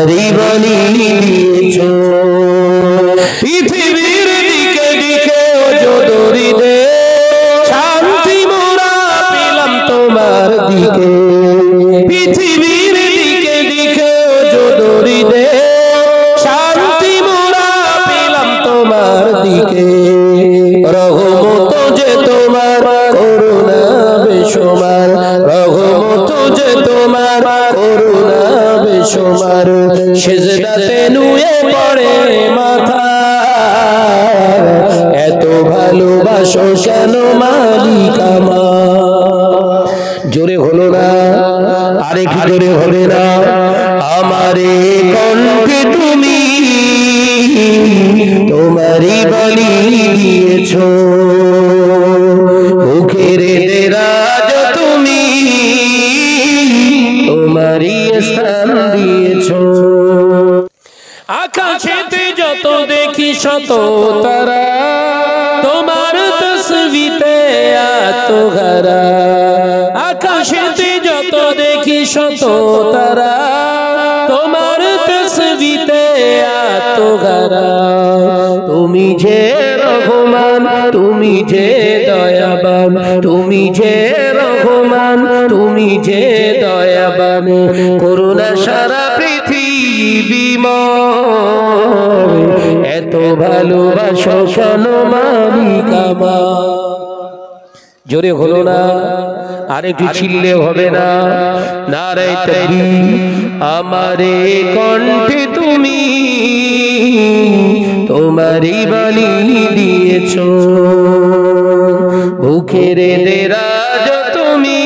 তোমারই বলি দিয়েছো পৃথিবীর দিকে দিকে ওজোদরি দে শান্তি মোরা পেলাম তোমার দিকে পৃথিবীর দিকে দিকে ওজোদরি দে শান্তি মোরা পেলাম তোমার দিকে রহমত যে তোমার করুণা বেশুমার রহমত যে তোমার করুণা বেশুমার সিজদাতে নুয়ে পড়ে মাথা এত ভালোবাসো কেন মালিক আমার জোরে হলো না আরেকটু জোরে হবে না আমারে কণ্ঠে তুমি তোমারই বলি দিয়েছো মুখের দেরাজ তুমি তোমারই স্থান দিয়েছো আকাশেতে যত দেখি শত তারা তোমার তসবিতে আত্মহারা আকাশেতে যত দেখি শত তারা তোমার তসবিতে আত্মহারা তুমি যে রহমান তুমি যে দয়াবান তুমি যে রহমান তুমি যে দয়াবান করুণা সারা পৃথিবীময় এত ভালোবাসো কেন মালিক আমার জোরে হলো না আরেকটু চিল্লে হবে না নারে তাকবীর আমারে কণ্ঠে তুমি তোমারই বলি দিয়েছো মুখের দেরাজ তুমি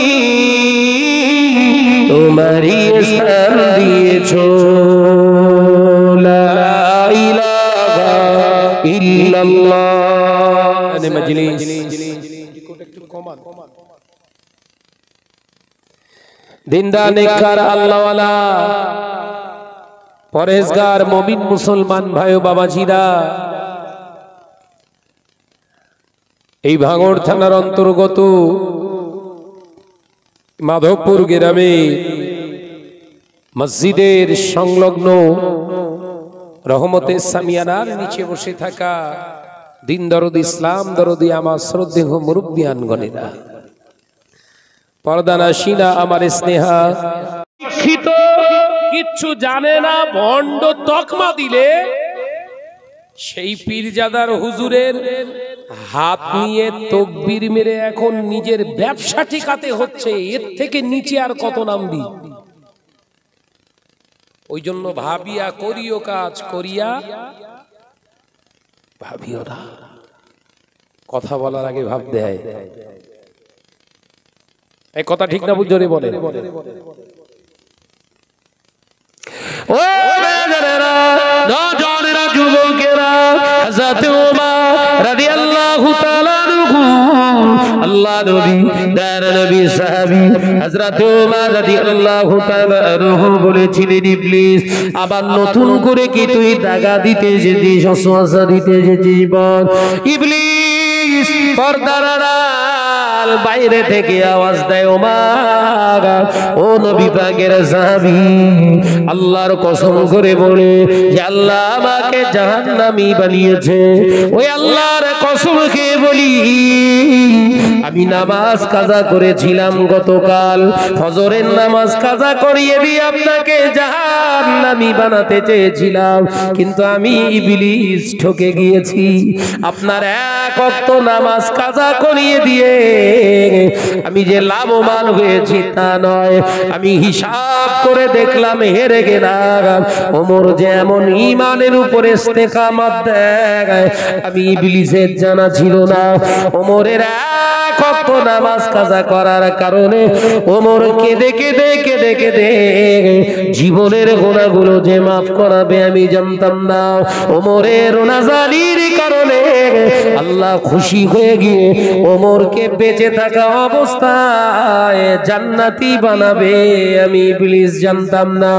তোমারই স্থান দিয়েছো লা ইলাহা ইল্লাল্লাহ মজলিস দিনদার নেককার আল্লাহওয়ালা পরেজগার মুমিন মুসলমান ভাই ও বাবাজিরা এই ভাঙড় থানার অন্তর্গত মাধবপুর গ্রামে মসজিদের সংলগ্ন রহমতে সামিয়ানার নিচে বসে থাকা দিন দরদি ইসলাম দরদি আমার শ্রদ্ধেয় মুরব্বিয়ানগণেরা পর্দানাসীনা আমার স্নেহা শিক্ষিত কিচ্ছু জানে না ভণ্ড তকমা দিলে সেই পীরজাদার হুজুরের হাত নিয়ে তকবীর মেরে এখন নিজের ব্যবসা ঠিকাতে হচ্ছে এর থেকে নিচে আর কত নামবি ওই জন্য ভাবিয়া করিও কাজ করিয়া ভাবিও না কথা বলার আগে ভাবতে হয় এই কথা ঠিক না বুঝরে বলে ও বেজারেরা নওজওয়ানেরা যুবকেরা হযরত ওমর রাদিয়াল্লাহু তাআলা আনহু আল্লাহ নবী দার নবী সাহাবী হযরত ওমর রাদিয়াল্লাহু তাআলা আনহু বলেছিলেন ইবলিস আবার নতুন করে কি তুই দাগা দিতে এসেছিস ওয়াসওয়াসা দিতে এসেছিস বল ইবলিস পর্দার আড়াল বাইরে থেকে আওয়াজ দেয় ওমর ও নবী পাকের সাহাবী আল্লাহর কসম করে বলে যে আল্লাহ আমাকে জাহান্নামী বানিয়েছে ওই আল্লাহর কসম খেয়ে বলি আমি নামাজ কাজা করেছিলাম গতকাল ফজরের নামাজ কাজা করিয়ে দিয়ে আপনাকে জাহান্নামী বানাতে চেয়েছিলাম কিন্তু আমি ইবলিস ঠকে গিয়েছি আপনার এক ওয়াক্ত নামাজ কাজা করিয়ে দিয়ে আমি যে লাভবান হয়েছি তা নয় আমি হিসাব করে দেখলাম হেরে গেলাম ওমর যেমন ঈমানের উপরে ইস্তেকামত দেয় আমি ইবলিসের জানা ছিল না ওমরের এক ওয়াক্ত নামাজ কাজা করার কারণে ওমর কেঁদে কেঁদে কেঁদে কেঁদে জীবনের গুনাহগুলো যে মাফ করাবে আমি জানতাম না ওমরের নাজারির কারণে আল্লাহ খুশি হয়ে গিয়ে ওমরকে বেঁচে থাকা অবস্থায় জান্নাতি বানাবে আমি ইবলিস জানতাম না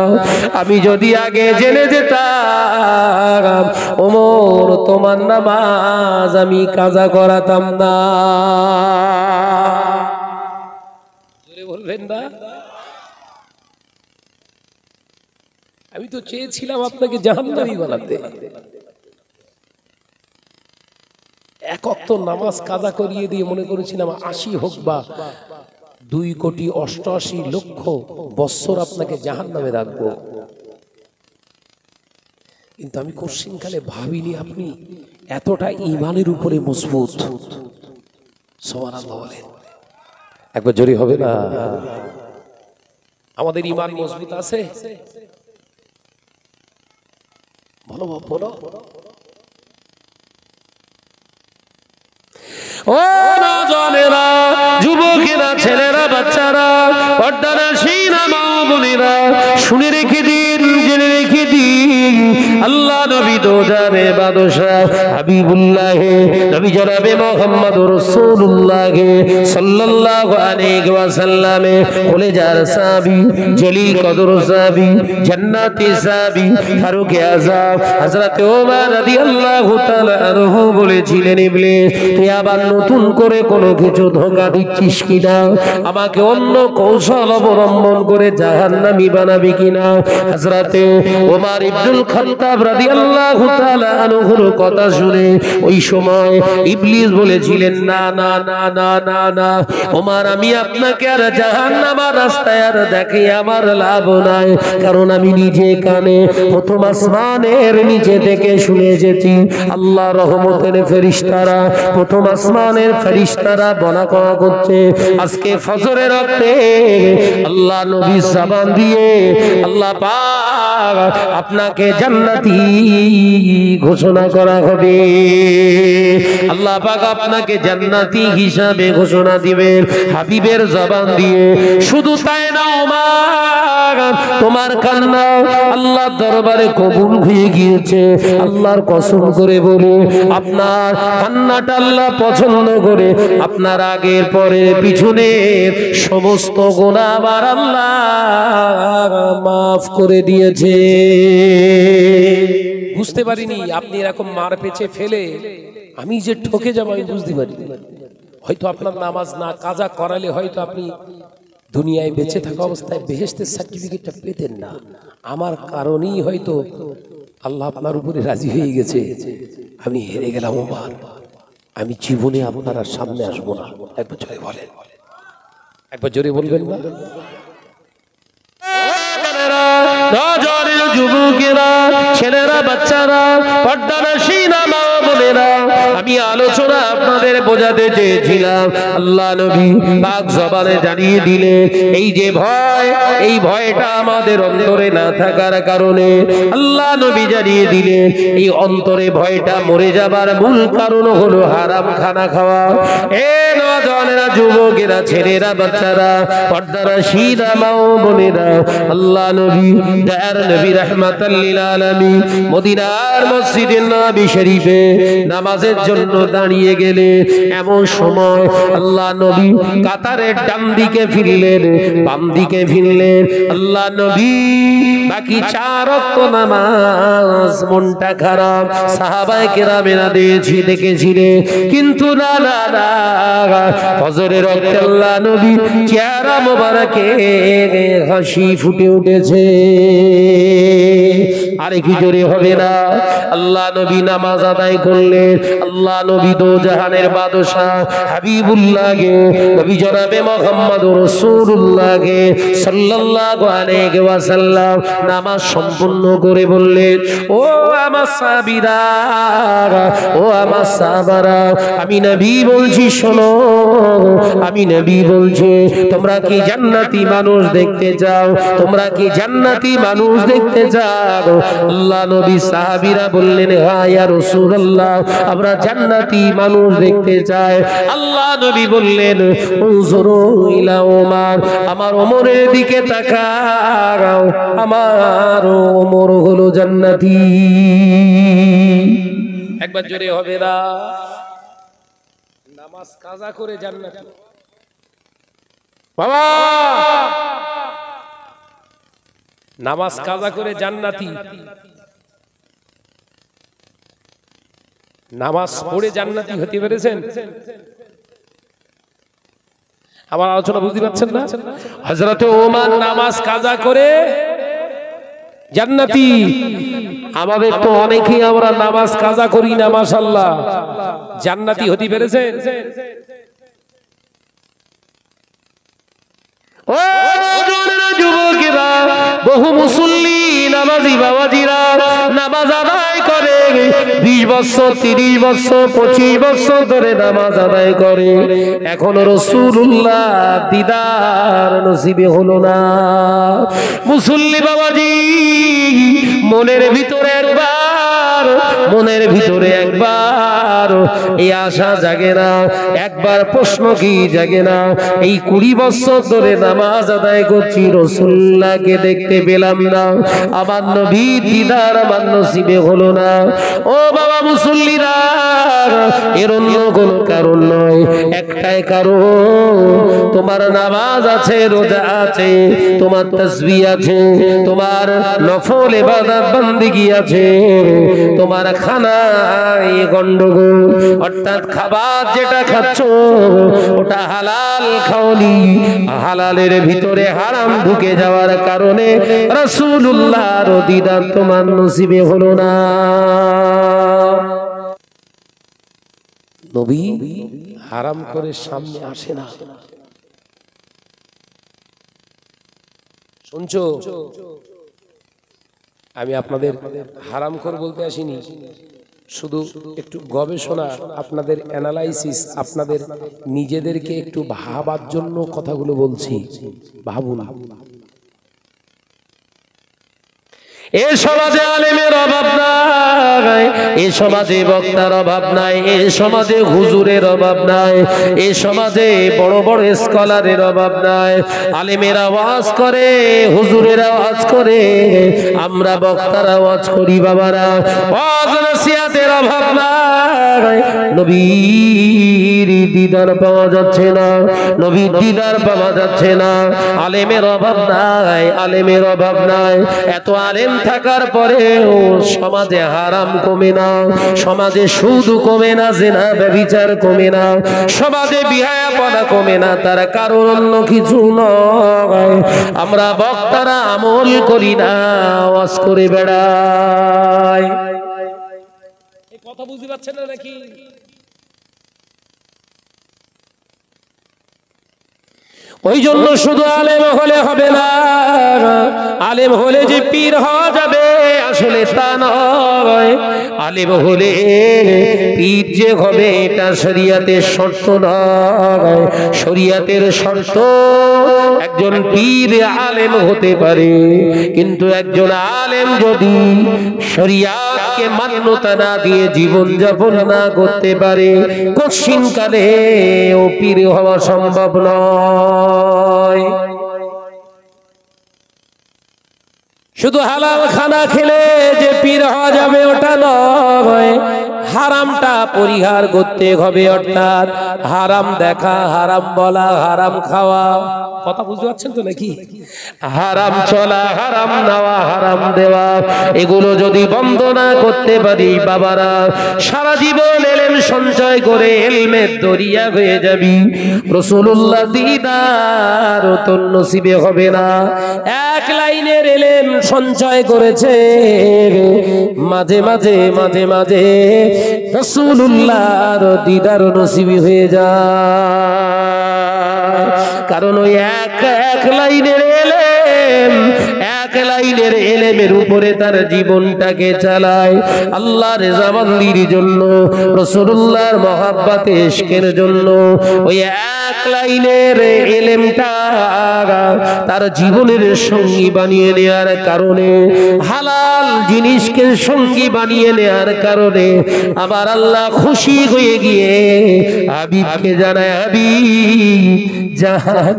আমি যদি আগে জেনে যেতাম ওমর তোমার নামাজ আমি কাজা করাতাম না জোরে বলবেন না আমি তো চেয়েছিলাম আপনাকে জাহান্নামী বানাতে। এক ওয়াক্ত নামাজ কাজা করিয়ে দিয়ে মনে করেছিলাম ৮০ হোক বা ২,৮৮,০০,০০০ বৎসর আপনাকে জাহান্নামে রাখবো। কিন্তু আমি কোশ্চিনকালে ভাবিনি আপনি এতটা ঈমানের উপরে মজবুত। সুবহানাল্লাহ বলেন, একবার জোরে হবে না? আমাদের ঈমান মজবুত আছে? বলো বলো। ও নওজওয়ানেরা, যুবকেরা, ছেলেরা, বাচ্চারা, পর্দানশীনা মা বোনেরা, শুনে রেখে দিন, জেনে রেখে দিন, আল্লাহ নবী তো জানে বাদশাহ হাবিবুল্লাহ নবী জনাবে মুহাম্মদুর রাসূলুল্লাহ সাল্লাল্লাহু আলাইহি ওয়াসাল্লাম কলেজার সাহাবী, জলিল কদর সাহাবী, জান্নাতি সাহাবী, ফারুক আযম হযরত ওমর রাদিয়াল্লাহু তাআলা আনহু বলেছিলেন, ইবলিস তুই আবার নতুন করে কোনো কিছু ধোঁকা দিচ্ছিস কিনা, আমাকে অন্য কৌশল অবলম্বন করে জাহান্নামী বানাবি কিনা। হযরতে ওমর ইবনুল খাত্তাব রাদিয়াল্লাহু তাআলা আনহুর কথা শুনে ওই সময় ইবলিস বলেছিলেন, না না না না না না ওমর, আমি আপনাকে আর জাহান্নামের রাস্তায় আর দেখি আমার লাভ নাই, কারণ আমি নিজে কানে প্রথম আসমানের নিচে থেকে শুনে এসেছি আল্লাহ রহমতের ফেরেশতারা, প্রথম আসমানের ফেরেশতারা বলা কওয়া করছে আজকে ফজরের রক্তে আল্লাহ নবী জবান দিয়ে আল্লাহ পাক আপনাকে জান্নাতি ঘোষণা করা হবে, আল্লাহ পাক আপনাকে জান্নাতি হিসাবে ঘোষণা দিবেন হাবিবের জবান দিয়ে। শুধু তাই না ওমর, তোমার কান্না আল্লাহর দরবারে কবুল হয়ে গিয়েছে। আল্লাহর কসম করে বলে আপনার কান্নাটা আল্লাহ পছন্দ করে আপনার আগের পরে পিছনের সমস্ত গুনাহ আবার আল্লাহ মাফ করে দিয়েছে। বুঝতে পারিনি আপনি এরকম মার পেছে ফেলে আমি যে ঠকে যাব, আমি বুঝতে পারিনি। হয়তো আপনার নামাজ না কাজা করালে হয়তো আপনি দুনিয়ায় বেঁচে থাকা অবস্থায় বেহেশতের সার্টিফিকেটটা পেতেন না। আমার কারণেই হয়তো আল্লাহ আপনার উপরে রাজি হয়ে গেছে। আমি হেরে গেলাম ওমর, আমি জীবনে আপনার আর সামনে আসবো না। একবার জোরে বলেন, একবার জোরে বলবেন না? যুবকেরা, ছেলেরা, বাচ্চারা, পর্দানশীনা মা বোনেরা, আমি আলোচনা আপনাদের বোঝাতে চেয়েছিলাম, আল্লাহ নবী পাক জবানে জানিয়ে দিলে এই যে ভয়, এই ভয়টা আমাদের অন্তরে না থাকার কারণে আল্লাহ নবী জানিয়ে দিলেন এই অন্তরে ভয়টা মরে যাবার মূল কারণ হলো হারাম খানা খাওয়া। এ নওজওয়ানেরা, যুবকেরা, ছেলেরা, বাচ্চারা, পর্দানশীনা মা বোনেরা, আল্লাহ নবী দয়ার নবী রাহমাতাল লিল আলামিন মদিনার মসজিদে নববী শরীফে নামাজের জন্য দাঁড়িয়ে গেলে এমন সময় আল্লাহ নবী কাতারের ডান দিকে ফিরলেন, বাম দিকে ফিরলেন। আল্লাহ নবী বাকি 4 ওয়াক্ত নামাজ, মনটা খারাপ, সাহাবায়ে কেরামেরা দেখেছিলেন, কিন্তু না না না, ফজরের ওয়াক্তে আল্লাহ নবী চেহারা মোবারকে হাসি ফুটে উঠেছে। আরে কি জোরে হবে না? আল্লাহ নবী নামাজ আদায় করলেন। আল্লাহ নবী দো জাহানের বাদশাহ হাবিবুল্লাহ নবী জনাবে মুহাম্মদুর রাসূলুল্লাহ সাল্লাল্লাহু আলাইহি ওয়াসাল্লাম নামাজ সম্পূর্ণ করে বললেন, ও আমার সাহাবীরা, ও আমার সাহাবারা, আমি নবী বলছি শোনো, আমি নবী বলছি, তোমরা কি জান্নাতি মানুষ দেখতে চাও? তোমরা কি জান্নাতি মানুষ দেখতে চাও? আল্লাহ নবী সাহাবীরা বললেন, হ্যাঁ ইয়া রাসূলুল্লাহ, আমরা জান্নাতি মানুষ দেখতে চাই। আল্লাহ নবী বললেন, উনজুরু ইলা ওমর, আমার ওমরের দিকে তাকাও, আমার ওমর হলো জান্নাতি। একবার জোরে হবে না? নামাজ কাজা করে জান্নাতি বাবা, নামাজ কাজা করে জান্নাতি, নামাজ পড়ে জান্নাতি হতে পেরেছেন? আমার আলোচনা বুঝতে পারছেন না? হযরত ওমর নামাজ কাজা করে জান্নাতি। আমাদের তো অনেকেই আমরা নামাজ কাজা করি না, মাশাআল্লাহ, জান্নাতি হতে পেরেছেন? ও যুবকেরা, বহু মুসল্লি নামাজি বাবাজিরা নামাজ আদায় করে 20 বছর 30 বছর 25 বছর ধরে নামাজ আদায় করে, এখনো রাসূলুল্লাহ দিদার নসিবে হলো না। মুসল্লি বাবাজি, মনের ভিতরে একবার এই আশা জাগে না, একবার প্রশ্ন কি জাগে না? এই 20 বছর ধরে নামাজ আদায় করছি, রাসূলুল্লাহকে দেখতে পেলাম না, আমার নবীর দিদার আমার নসিবে হলো না। ও বাবা মুসল্লিরা, এর অন্য কোনো কারণ নয়, একটাই কারণ, তোমার নামাজ আছে, রোজা আছে, তোমার তাসবিহ আছে, তোমার নফল ইবাদত বান্দিগি আছে, তোমার খানায় গন্ডগোল, অর্থাৎ খাবার যেটা খাচ্ছ ওটা হালাল খাওনি, হালালের ভিতরে হারাম ঢুকে যাওয়ার কারণে রাসূলুল্লাহর দিদার তোমার নসিবে হলো না। নবী হারাম করে সামনে আসে না। শুনছো? আমি আপনাদের হারাম করে বলতে আসিনি, শুধু একটু গবেষণা, আপনাদের অ্যানালাইসিস, আপনাদের নিজেদেরকে একটু ভাবার জন্য কথাগুলো বলছি, ভাবুন। এ সমাজে আলেমের অভাব নাই, এ সমাজে বক্তার অভাব নাই, এ সমাজে হুজুরের অভাব নাই, এ সমাজে বড় বড় স্কলারের অভাব নাই। আলেমেরা ওয়াজ করে, হুজুরেরা ওয়াজ করে, আমরা বক্তারা ওয়াজ করি বাবারা, ওয়াজ নসিহতের অভাব নাই। নবীর দিদার পাওয়া যাচ্ছে না, নবীর দিদার পাওয়া যাচ্ছে না। আলেমের অভাব নাই, আলেমের অভাব নাই। এত আলেম থাকার পরেও সমাজে হারাম কমে না, সমাজে সুদ কমে না, জিনা ব্যভিচার কমে না, সমাজে বিহায়াপনা কমে না। তার কারণ অন্য কিছু নয়, আমরা বক্তারা আমল করি না, ওয়াজ করে বেড়াই। এই কথা বুঝতে পারছেন না নাকি? ওই জন্য শুধু আলেম হলে হবে না, আলেম হলে যে পীর হওয়া যাবে আসলে তা নয়। আলেম হলে পীর যে হবে এটা শরীয়তের শর্ত নয়। শরীয়তের শর্ত একজন পীর আলেম হতে পারে, কিন্তু একজন আলেম যদি শরীয়তকে মান্যতা না দিয়ে জীবন যাপন না করতে পারে, কঠিনকালে ও পীর হওয়া সম্ভব নয়। শুধু হালাল খানা খেলে যে পীর হওয়া যাবে ওটা নয়, হারামটা পরিহার করতে হবে, অর্থাৎ হারাম দেখা, হারাম বলা, হারাম খাওয়া। কথা বুঝতে পারছেন তো নাকি? হারাম চলা, হারাম নেওয়া, হারাম দেওয়া, এগুলো যদি বন্ধ না করতে পারি বাবারা, সারা জীবন এলেম সঞ্চয় করে এলমের দরিয়া হয়ে যাবি, রাসূলুল্লাহ দিদার তোর নসিবে হবে না। এক লাইনের এলেম সঞ্চয় করেছে, মাঝে মাঝে মাঝে মাঝে রাসূলুল্লাহর দিদার নসিবে হয়ে যায়। কারণ ওই এক লাইনের এলেম, এক লাইনের এলেমের উপরে তার জীবনটাকে চালায়, আল্লাহর রেজামন্দির জন্য, রাসূলুল্লাহর মহাব্বতে ইশকের জন্য। ওই এক লাইনের এলেমটা তার জীবনের সঙ্গী বানিয়ে নেওয়ার কারণে, হালাল জিনিসকে সঙ্গী বানিয়ে নেওয়ার কারণে আবার আল্লাহ খুশি হয়ে গিয়ে হাবিবকে জানায়, হাবিব জান,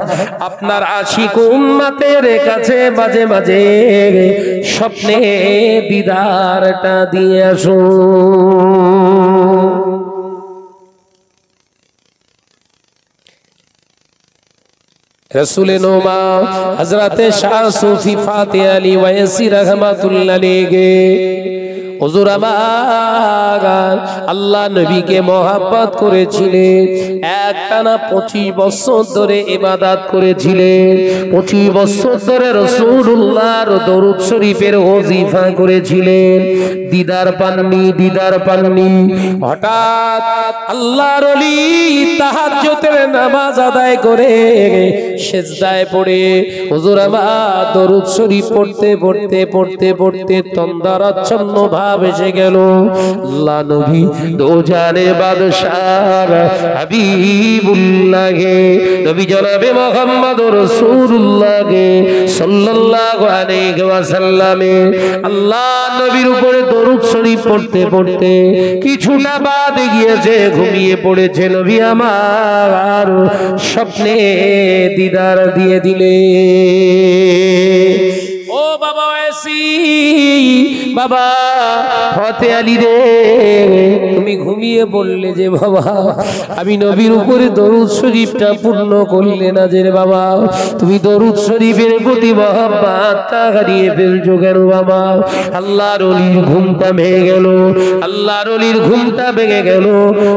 আপনার আশিক উম্মতের কাছে মাঝে মাঝে স্বপ্নে দিদারটা দিয়ে আসো। रसूल नोमा हजरत शाह सूफी फाते अली वैसी रहमतुल्लाह अलैहि হুজুর আমার আল্লাহ নবীকে মহব্বত করেছিলেন, একটানা 25 বছর ধরে ইবাদত করেছিলেন, 25 বছর ধরে রাসূলুল্লাহর দরুদ শরীফের ওজিফা করেছিলেন। দিদার পাননি। হঠাৎ আল্লাহর ওলি তাহাজ্জুদের নামাজ আদায় করে সিজদায় পড়ে হুজুর আমার দরুদ শরীফ পড়তে তন্দ্রাচ্ছন্ন ভাব এসে গেল। আল্লাহ নবী দোজানে বাদশাহ হাবিবুল্লাহ নবী জনাবে মুহাম্মদ রাসূলুল্লাহ সাল্লাল্লাহু আলাইহি ওয়াসাল্লাম আল্লাহ নবীর উপরে দরুদ শরীফ পড়তে কিছুটা বাদ গিয়েছে, ঘুমিয়ে পড়েছে নবী আমার। স্বপ্নে দিদার দিয়ে দিলে। ও বাবা ওয়াইসি, বাবা ফতে আলী রে, তুমি ঘুমিয়ে পড়লে যে বাবা, আমি নবীর উপরে দরুদ শরীফটা পূর্ণ করলে না যে রে বাবা, তুমি দরুদ শরীফের প্রতি মহব্বতটা হারিয়ে ফেলছো কেন বাবা? আল্লাহর ওলির ঘুমটা ভেঙে গেল।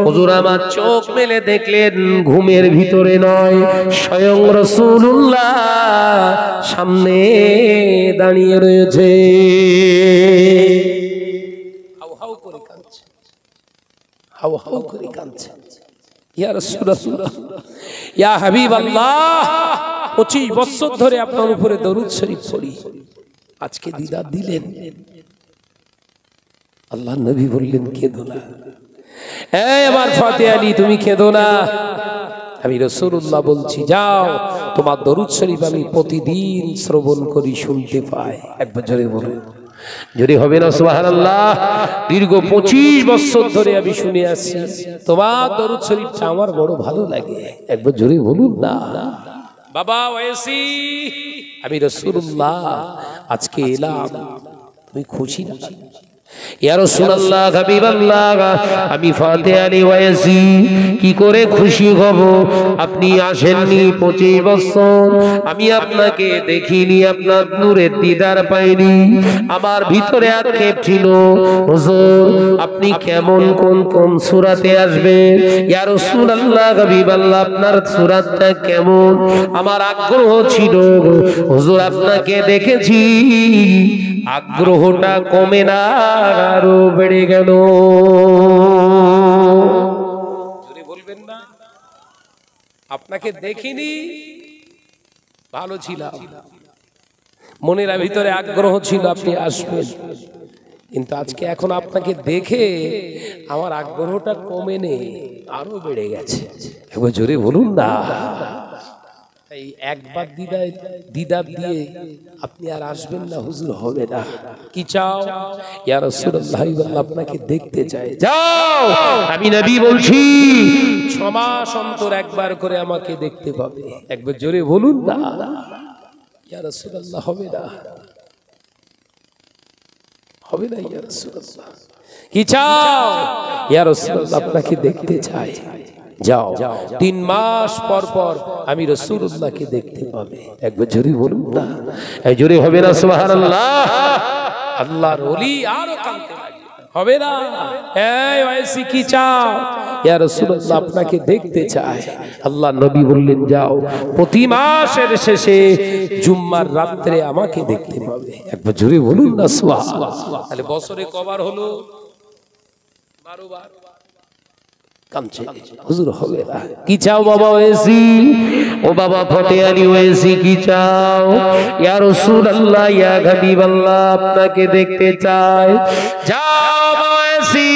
হুজুর আমার চোখ মেলে দেখলেন ঘুমের ভিতরে নয়, স্বয়ং রাসূলুল্লাহ সামনে দাঁড়িয়ে রয়েছে। হাউ করে কাঁদছে। ইয়া রাসূলুল্লাহ, ইয়া হাবিবাল্লাহ, 25 বছর ধরে আপনার উপরে দরুদ শরীফ পড়ি, আজকে দিদার দিলেন। আল্লাহর নবী বললেন কেঁদো না। এই আমার ফতে আলী, তুমি কেঁদো না, আমি রাসূলুল্লাহ বলছি, যাও তোমার দরুদ শরীফ আমি প্রতিদিন শ্রবণ করি, শুনতে পাই। একবার জোরে বলুন, যদি হবে না সুবহানাল্লাহ। দীর্ঘ 25 বছর ধরে আমি শুনে আসছি তোমার দরুদ শরীফটা আমার বড় ভালো লাগে। একবার জোরে বলুন না। বাবা ওয়াইসি, আমি রাসূলুল্লাহ আজকে এলাম, তুমি খুশি না? ইয়া রাসূলুল্লাহ, হাবিবাল্লাহ, আমি ফতে আলী ওয়াইসি কি করে খুশি হব? আপনি আসেননি 25 বছর, আমি আপনাকে দেখিনি, আপনার নূরের দিদার পাইনি, আমার ভিতরে আক্ষেপ ছিল হুজুর আপনি কেমন কোন সূরাতে আসবেন? ইয়া রাসূলুল্লাহ, হাবিবাল্লাহ, আপনার সূরাতটা কেমন? আমার আগ্রহ ছিল হুজুর, আপনাকে দেখেছি, আগ্রহটা কমে না, আরো বেড়ে গেল। বলবেন না আপনাকে দেখিনি, ভালো ছিলাম, মনের ভিতরে আগ্রহ ছিল আপনি আসবেন, কিন্তু আজকে এখন আপনাকে দেখে আমার আগ্রহটা কমে নেই, আরো বেড়ে গেছে। একবার জোরে বলুন না। এই একবার দিদার দিয়ে আপনি আর আসবেন না হুজুর, হবে না। কি চাও? ইয়া রাসূলুল্লাহ, আপনাকে দেখতে চাই। যাও, আমি নবী বলছি 6 মাস অন্তর একবার করে আমাকে দেখতে পাবে। একবার জোরে বলুন না। ইয়া রাসূলুল্লাহ, হবে না ইয়া রাসূলুল্লাহ। কি চাও? ইয়া রাসূলুল্লাহ, আপনাকে দেখতে চাই। যাও, 3 মাস পর আমি রাসূলুল্লাহকে দেখতে পাবে। একবার জোরে বলুন না। এই জোরে হবে না সুবহানাল্লাহ। আল্লাহর ওলি আরো কাঁদতে লাগলেন, হবে না। এই ওয়াইসি, কি চাও? ইয়া রাসূলুল্লাহ, আপনাকে দেখতে চাই। আল্লাহর নবী বললেন, যাও, প্রতি মাসের শেষে জুম্মার রাতে আমাকে দেখতে পাবে। একবার জোরে বলুন না সুবহানাল্লাহ। তাহলে বছরে কবার হলো? 12 বার। কাঁদছে, হুজুর হবে না। কি চাও বাবা ওয়াইসি? ও বাবা ফতে আলী ওয়াইসি, কি চাও? ইয়া রাসূলুল্লাহ, ইয়া হাবিবাল্লাহ, আপনাকে দেখতে চাই। যাও ওয়াইসি,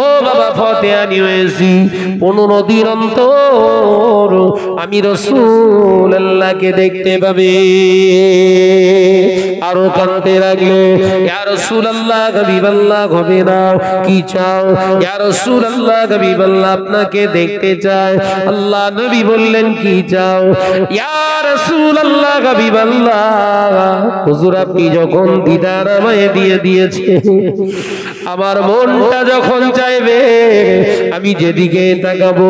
ও বাবা ফতে আলী ওয়াইসি, 15 দিন অন্তর আমি রাসূলুল্লাহকে দেখতে পাবে। আরো কাঁদতে লাগলো, ইয়া রাসূলুল্লাহ, হাবিবাল্লাহ, হবে না। কি চাও? ইয়া রাসূলুল্লাহ, হাবিবাল্লাহ, আপনাকে দেখতে চাই। আল্লাহ নবী বললেন, কি চাও? ইয়া রাসূলুল্লাহ, হাবিবাল্লাহ, হুজুর আপনি যখন দিদার আমায় দিয়ে দিয়েছে, আমার মনটা যখন চাইবে আমি যেদিকে তাকাবো,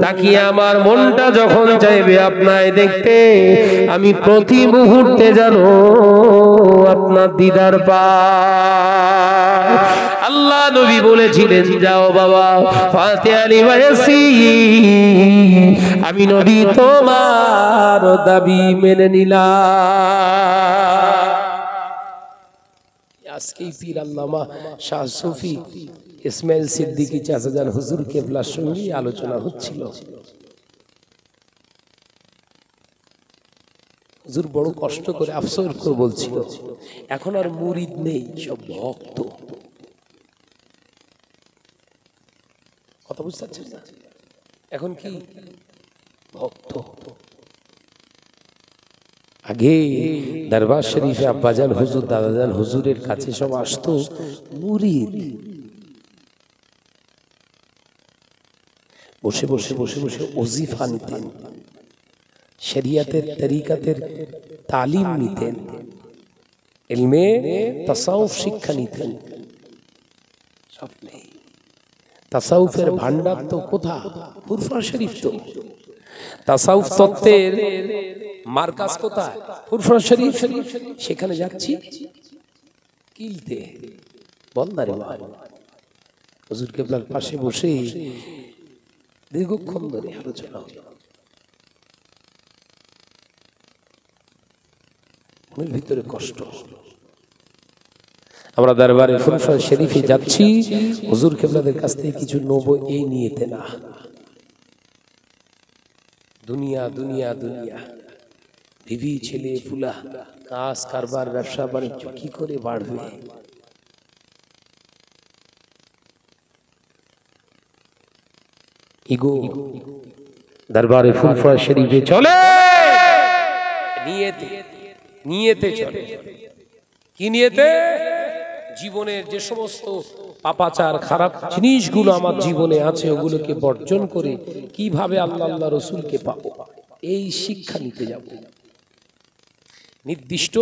তাকিয়ে আমার মনটা যখন চাইবে আপনায় দেখতে, আমি প্রতি মুহূর্তে যেন আপনার দিদার পাই। আল্লাহ নবী বলেছিলেন, যাও বাবা ফাতিহা লিমা ইয়াসিন, আমি নবী তোমার দাবি মেনে নিলাম। আজকেই পীর আল্লামা শাহ সুফি ইসমাইল সিদ্দিকী চাচাজান হুজুর কেবলার সঙ্গে আলোচনা হচ্ছিল। হুজুর বড় কষ্ট করে আফসোস করে বলছিল, এখন আর মুরিদ নেই, সব ভক্ত। কথা বুঝতে পারছেন না? এখন কি ভক্ত। আগে দরবার শরীফে আব্বাজান হুজুর দাদাজান হুজুরের কাছে সব আসতো মুরিদ, বসে বসে বসে বসে ওজিফা নিতেন, শরিয়াতের তরিকাতের তালিম নিতেন, ইলমে তাসাউফ শিক্ষা নিতেন। সব নেই। তাসাউফের ভান্ডার তো কোথা? ফুরফুরা শরীফ। তো তাসাউফ তত্ত্বের মার্কাজ কোথায়? ফুরফুরা শরীফ। সেখানে যাচ্ছি কিলতে বন্দারে হুজুর কেবলার পাশে বসে দীর্ঘক্ষণ ধরে আলোচনা হলো। মনের ভিতরে কষ্ট। আমরা দরবারে ফুরফুরা শরীফে যাচ্ছি, হুজুর কেবলাদের কাছ থেকে কিছু নেবো এই নিয়েতে না। দুনিয়া দুনিয়া দুনিয়া, বিবি ছেলে ফুলা, কাজ কারবার ব্যবসা বাণিজ্য কি করে বাড়বে? ইগো দরবারে ফুরফুরা শরীফে চলে, নিয়েতে নিয়েতে চলে। কি নিয়েতে? জীবনের যে সমস্ত পাপাচার খারাপ জিনিসগুলো আমার জীবনে আছে ওগুলোকে বর্জন করে কিভাবে আল্লাহ আল্লাহ রসুলকে পাবো এই শিক্ষা নিতে যাব। নির্দিষ্ট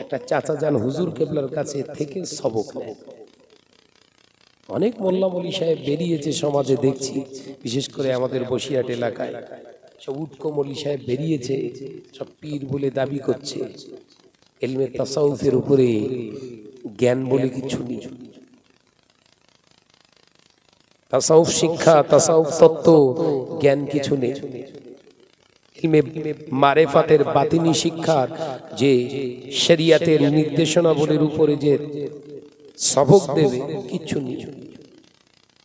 একটা চাচাজান হুজুর কেবলার কাছে থেকে সবক নেয়। অনেক মোল্লা মলি সাহেব বেরিয়েছে সমাজে, দেখছি বিশেষ করে আমাদের বসিরহাট এলাকায় সব উটকো মলি সাহেব বেরিয়েছে, সব পীর বলে দাবি করছে। ইলমে তাসাউফের উপরে জ্ঞান বলে কিছু নেই। তাসাউফ শিক্ষা, তাসাউফ তত্ত্ব, জ্ঞান কিছু নেই। ইলমে মারেফাতের বাতিনি শিক্ষার যে শরিয়াতের নির্দেশনাবলীর উপরে যে সবক দেবে কিছু নেই।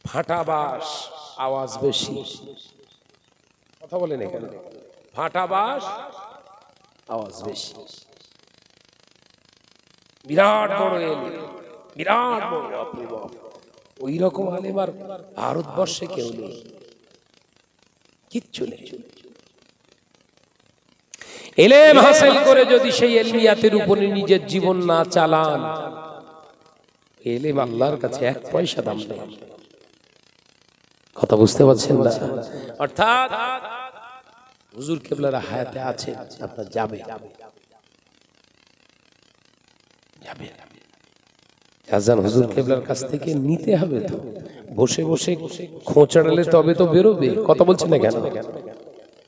ফাটাবাস, আওয়াজ বেশি। কথা বলেন এখানে, ফাটাবাস, আওয়াজ বেশি। বিরাট বড় এলিম, বিরাট বড়। ওই রকম আলেম আর ভারতবর্ষে কেউ নেই, কিচ্ছু নেই। ইলম হাসিল করে যদি সেই ইলমিয়াতের উপরে নিজের জীবন না চালান, ইলম আল্লাহর কাছে এক পয়সা দাম নেই। কথা বুঝতে পারছেন না? অর্থাৎ হুজুর কেবলার হায়াতে আছে, আপনার যাবে আজান হুজুর কেবলার কাছ থেকে নিতে হবে। তো বসে বসে খোঁচাড়ালে তবে তো বেরোবে। কথা বলছেন না কেন?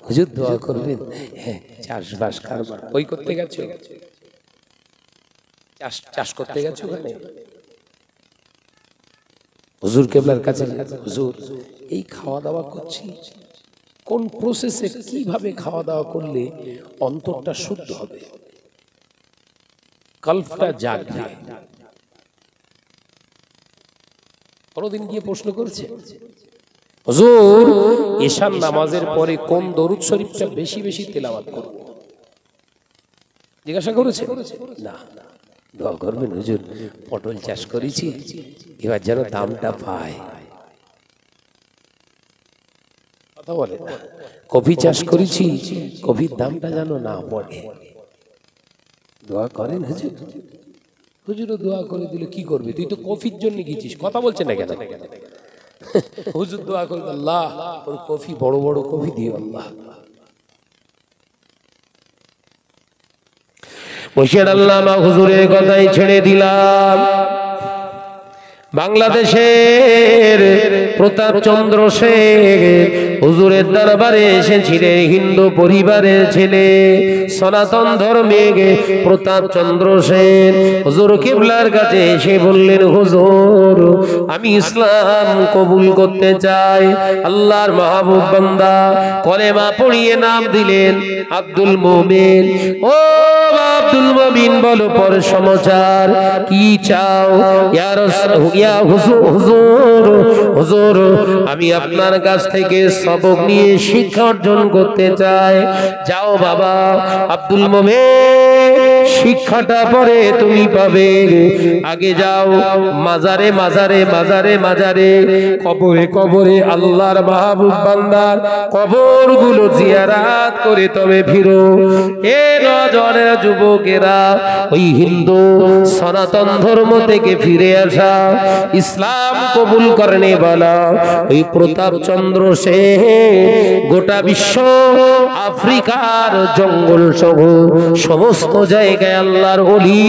হুজুর দোয়া করবেন, হ্যাঁ চাষবাস কারবার ওই করতে গেছো, চাষ করতে গেছো ওখানে। হুজুর কেবলার কাছে, হুজুর এই খাওয়া দাওয়া করছি, কোন প্রসেসে কিভাবে খাওয়া দাওয়া করলে অন্তরটা শুদ্ধ হবে, কলবটা জাগবে। কোনদিন গিয়ে প্রশ্ন করছে, হুজুর ঈশান নামাজের পরে কোন দরুদ শরীফটা বেশি বেশি তেলাওয়াত করব? জিজ্ঞাসা করেছে না? দোয়া করবেন, হুজুর পটল চাষ করেছি, এবার যেন দামটা পায়। কথা বলে না। কফি চাষ করেছি, কফির দামটা যেন না পড়ে। দোয়া করেন হুজুর? হুজুরও দোয়া করে দিলে কি করবে? তুই তো কফির জন্য গেছিস। কথা বলছেন না কেন? হুজুর দোয়া করবে, আল্লাহ ওর কফি বড় বড় কফি দিও আল্লাহ। মুর্শিদ আল্লামা হুজুরের কথাই ছেড়ে দিলাম। বাংলাদেশের প্রতাপচন্দ্র শেখ হুজুরের দরবারে এসেছিলেন হিন্দু পরিবারের ছেলে সনাতন ধর্মের প্রতাপচন্দ্র শেখ হুজুর কিবলার কাছে এসে বললেন, হুজুর আমি ইসলাম কবুল করতে চাই। আল্লাহর মাহবুব বান্দা কলেমা পড়িয়ে নাম দিলেন আব্দুল মুমিন। ও আব্দুল মুমিন বলো পর সমাচার কি চাও? ইয়া হুজুর, হুজুর আমি আপনার কাছ থেকে সবক নিয়ে শিক্ষা অর্জন করতে চাই। যাও বাবা আব্দুল মুমিন, শিক্ষাটা পরে তুমি পাবে। আগে যাও মাজারে মাজারে মাজারে মাজারে কবরে কবরে আল্লাহর মাহবুব বান্দার কবরগুলো জিয়ারাত করে তবে ফিরো। এ নজরের যুবকেরা, ওই হিন্দু সনাতন ধর্ম থেকে ফিরে আসা ইসলাম কবুল করনে বলা ওই প্রতাপচন্দ্র শেখ গোটা বিশ্ব আফ্রিকার জঙ্গল সহ সমস্ত জায়গায় আল্লাহর ওলি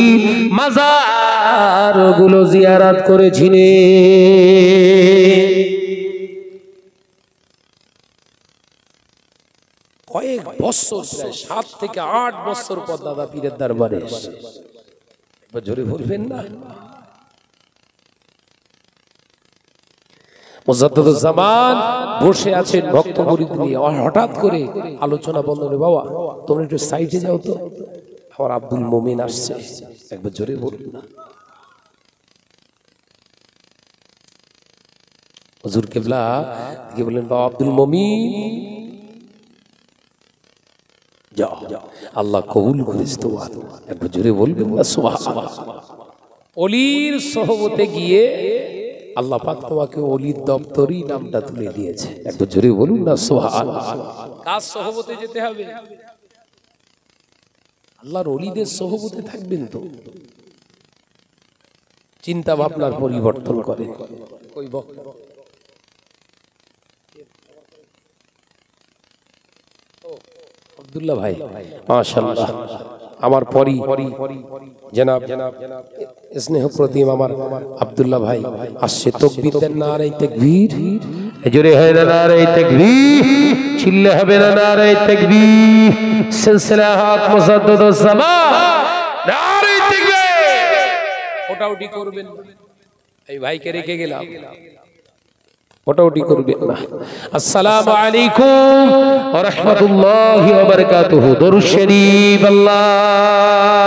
মাজার গুলো জিয়ারাত করেছিলেন। কয়েক বছর, প্রায় 7 থেকে 8 বছর পর দাদা পীরের দরবারে এসে জোরে বলবেন না। মুজাদ্দিদুজ্জামান বসে আছেন ভক্ত মুরিদ নিয়ে, হঠাৎ করে আলোচনা বন্ধ করে, বাবা তোমরা একটু সাইডে যাও তো, আমার আব্দুল মুমিন আসছে, একবার জোরে বলুন না। হুজুর কিবলা কি বলেন, বাবা আব্দুল মুমিন যাও, আল্লাহ কবুল করেছে তোমার, একবার জোরে বলবেন না সুবহানাল্লাহ। ওলির সোহবতে গিয়ে আল্লাহ পাক তোমাকে ওলির দপ্তরি নামটা তুলে দিয়েছে, একবার জোরে বলুন না সুবহানাল্লাহ। কার সোহবতে যেতে হবে? আল্লাহর ওলিদের সোহবতে থাকবেন তো চিন্তা ভাবনার পরিবর্তন করে। কই বক্তা আব্দুল্লাহ ভাই মাশাআল্লাহ, আমার পরি জনাব স্নেহ প্রতিম আমার আব্দুল্লাহ ভাই আসছে। তাকবীর দেন, নারে তাকবীর, জোরে হয় না নারে তাকবীর, চিল্লা হবে না নারে তাকবীর, সিলসিলা হক মুজাদ্দিদুজ্জামান নারে তাকবীর। ওটাউটি করবেন, এই ভাইকে রেখে গেলাম, ওটাউটি করবেন না। আসসালামু আলাইকুম ওয়া রাহমাতুল্লাহি ওয়া বারাকাতুহু। দরুদ শরীফ আল্লাহুম্মা